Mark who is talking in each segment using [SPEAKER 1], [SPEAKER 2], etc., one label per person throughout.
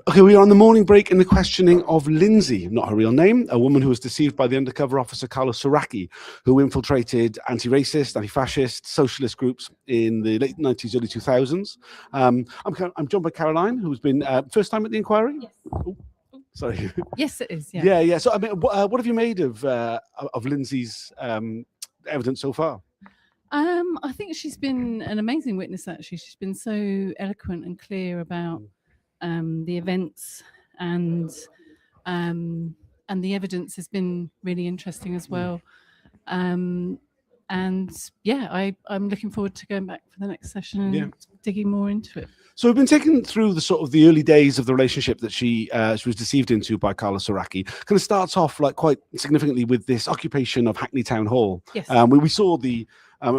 [SPEAKER 1] Okay, we are on the morning break in the questioning of Lindsey, not her real name, a woman who was deceived by the undercover officer Carlos Saraki, who infiltrated anti-racist, anti-fascist, socialist groups in the late 90s, early 2000s. I'm joined by Caroline, who's been first time at the inquiry.
[SPEAKER 2] Yes.
[SPEAKER 1] Oh, sorry.
[SPEAKER 2] Yes, it is. Yeah.
[SPEAKER 1] Yeah. So, I mean, what have you made of Lindsey's evidence so far?
[SPEAKER 2] I think she's been an amazing witness. Actually, she's been so eloquent and clear about the events, and the evidence has been really interesting as well. And yeah, I'm looking forward to going back for the next session and digging more into it.
[SPEAKER 1] So we've been taken through the sort of the early days of the relationship that she was deceived into by Carlos Saraki. Kind of starts off like quite significantly with this occupation of Hackney Town Hall.
[SPEAKER 2] Yes.
[SPEAKER 1] We saw the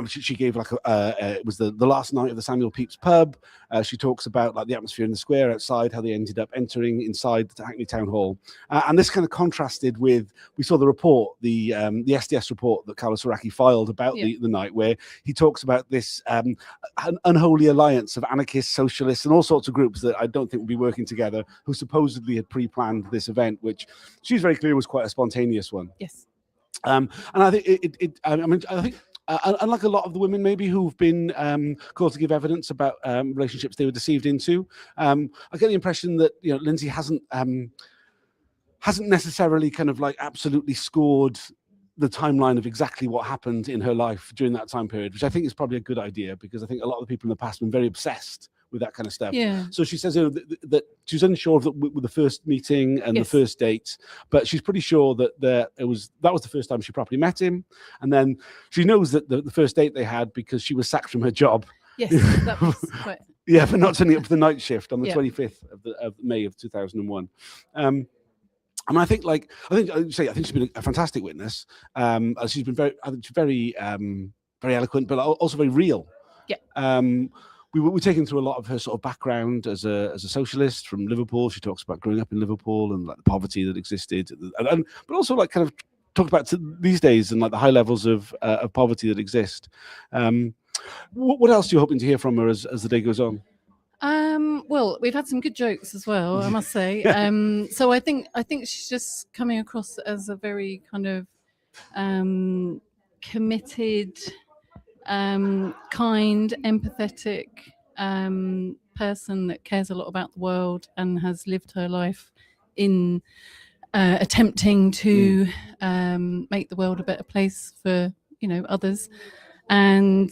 [SPEAKER 1] she gave like it was the last night of the Samuel Pepys pub. She talks about like the atmosphere in the square outside, how they ended up entering inside the Hackney Town Hall, and this kind of contrasted with, we saw the report, the SDS report that Carlos Saraki filed about the night, where he talks about this an unholy alliance of anarchists, socialists, and all sorts of groups that I don't think would be working together, who supposedly had pre-planned this event, which she's very clear was quite a spontaneous one.
[SPEAKER 2] Yes.
[SPEAKER 1] And I think I think. Unlike a lot of the women maybe who've been called to give evidence about relationships they were deceived into, I get the impression that Lindsey hasn't necessarily kind of like absolutely scored the timeline of exactly what happened in her life during that time period, which I think is probably a good idea, because I think a lot of the people in the past have been very obsessed with that kind of stuff.
[SPEAKER 2] Yeah.
[SPEAKER 1] So she says that she's unsure of with the first meeting and the first date, but she's pretty sure that that was the first time she properly met him, and then she knows that the first date they had because she was sacked from her job.
[SPEAKER 2] Yes, that was quite.
[SPEAKER 1] Yeah, for not turning up for the night shift on the 25th of May of 2001. And I think she's been a fantastic witness. She's been very eloquent, but also very real.
[SPEAKER 2] Yeah.
[SPEAKER 1] We were taken through a lot of her sort of background as a socialist from Liverpool. She talks about growing up in Liverpool and like the poverty that existed, but also like kind of talk about these days and like the high levels of poverty that exist. What else are you hoping to hear from her as the day goes on?
[SPEAKER 2] Well, we've had some good jokes as well, I must say. So I think she's just coming across as a very kind of committed, kind, empathetic person that cares a lot about the world and has lived her life in attempting to make the world a better place for others, and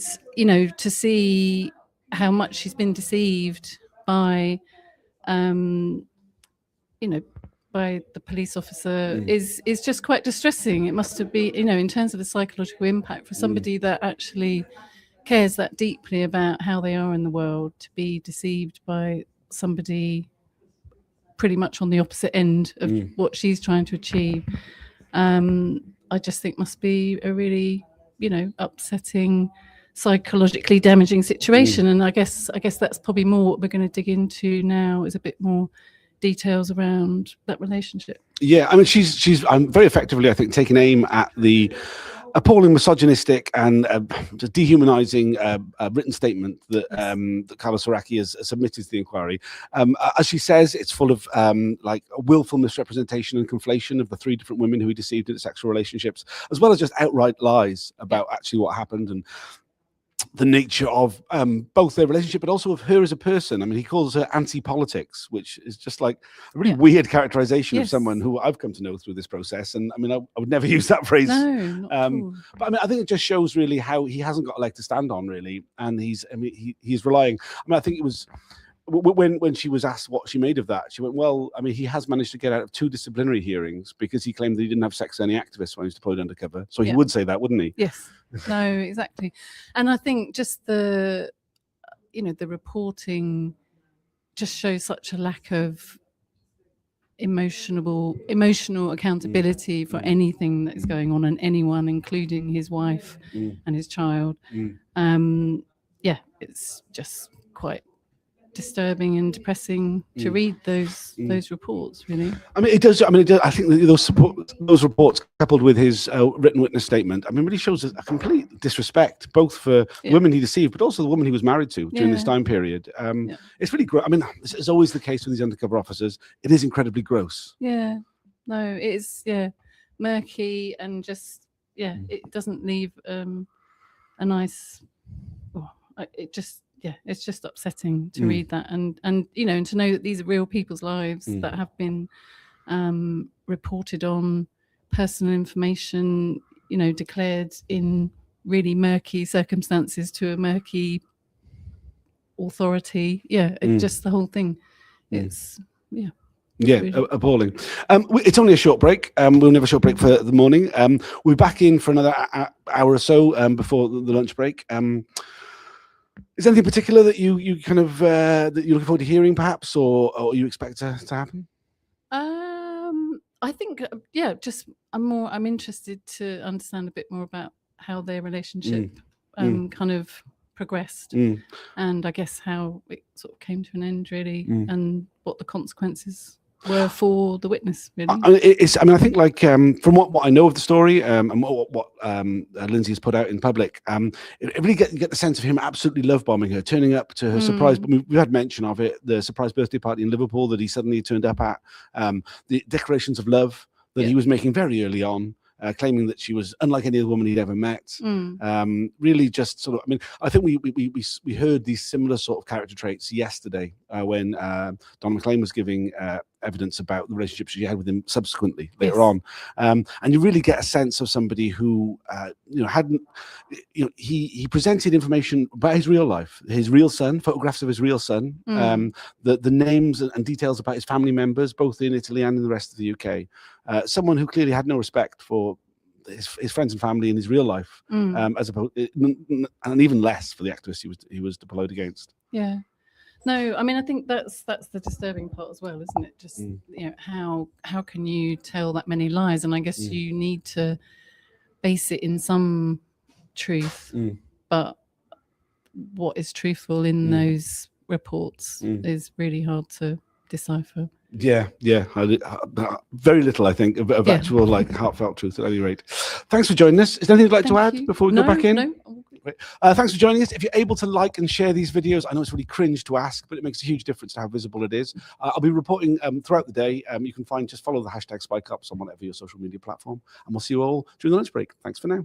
[SPEAKER 2] to see how much she's been deceived by by the police officer is just quite distressing. It must have been, in terms of the psychological impact for somebody that actually cares that deeply about how they are in the world, to be deceived by somebody pretty much on the opposite end of what she's trying to achieve. I just think must be a really, upsetting, psychologically damaging situation. And I guess that's probably more what we're going to dig into now, is a bit more details around that relationship.
[SPEAKER 1] Yeah, I mean, she's very effectively, I think, taking aim at the appalling, misogynistic and dehumanizing written statement that that Carlos Saraki has submitted to the inquiry. As she says, it's full of like a willful misrepresentation and conflation of the three different women who he deceived in sexual relationships, as well as just outright lies about actually what happened and the nature of both their relationship, but also of her as a person. I mean, he calls her anti-politics, which is just like a really weird characterization of someone who I've come to know through this process. And I mean, I would never use that phrase.
[SPEAKER 2] No, not at all.
[SPEAKER 1] But I mean, I think it just shows really how he hasn't got a leg to stand on, really. And he's relying. I mean, I think it was when she was asked what she made of that, she went, well, I mean, he has managed to get out of 2 disciplinary hearings because he claimed that he didn't have sex with any activists when he was deployed undercover. So he would say that, wouldn't he?
[SPEAKER 2] Yes. No, exactly. And I think just the reporting just shows such a lack of emotional accountability for anything that is going on, and anyone, including his wife and his child. It's just quite disturbing and depressing to read those reports, really.
[SPEAKER 1] I mean, it does. I mean, I think that those reports, coupled with his written witness statement, I mean, really shows a complete disrespect, both for women he deceived, but also the woman he was married to during this time period. It's really gross. I mean, this is always the case with these undercover officers. It is incredibly gross.
[SPEAKER 2] Yeah. No, it is. Yeah, murky and just it doesn't leave a nice. Oh, it's just upsetting to read that, and and to know that these are real people's lives that have been reported on, personal information, declared in really murky circumstances to a murky authority. Just the whole thing. It's
[SPEAKER 1] really appalling. It's only a short break. We'll have a short break for the morning. We'll be back in for another hour or so before the lunch break. Is there anything particular that you kind of that you're looking forward to hearing, perhaps, or you expect to happen?
[SPEAKER 2] I think just I'm interested to understand a bit more about how their relationship kind of progressed, and I guess how it sort of came to an end, really, and what the consequences were for the witness, really.
[SPEAKER 1] I mean, I think, like, from what I know of the story, and what Lindsey has put out in public, it really get the sense of him absolutely love bombing her, turning up to her surprise. We had mention of it, the surprise birthday party in Liverpool that he suddenly turned up at, the declarations of love that he was making very early on. Claiming that she was unlike any other woman he'd ever met. Really just sort of, I mean, I think we heard these similar sort of character traits yesterday when Don McLean was giving evidence about the relationship she had with him subsequently later on. And you really get a sense of somebody who, hadn't, he presented information about his real life, his real son, photographs of his real son, the names and details about his family members, both in Italy and in the rest of the UK. Someone who clearly had no respect for his friends and family in his real life, as opposed, and even less for the activists he was deployed against.
[SPEAKER 2] Yeah, no, I mean, I think that's the disturbing part as well, isn't it? Just how can you tell that many lies? And I guess you need to base it in some truth, but what is truthful in those reports is really hard to decipher.
[SPEAKER 1] Yeah. Very little, I think, of actual, like, heartfelt truth at any rate. Thanks for joining us. Is there anything you'd like to add before we go back in?
[SPEAKER 2] No.
[SPEAKER 1] Thanks for joining us. If you're able to like and share these videos, I know it's really cringe to ask, but it makes a huge difference to how visible it is. I'll be reporting throughout the day. You can just follow the hashtag SpikeUps on whatever your social media platform, and we'll see you all during the lunch break. Thanks for now.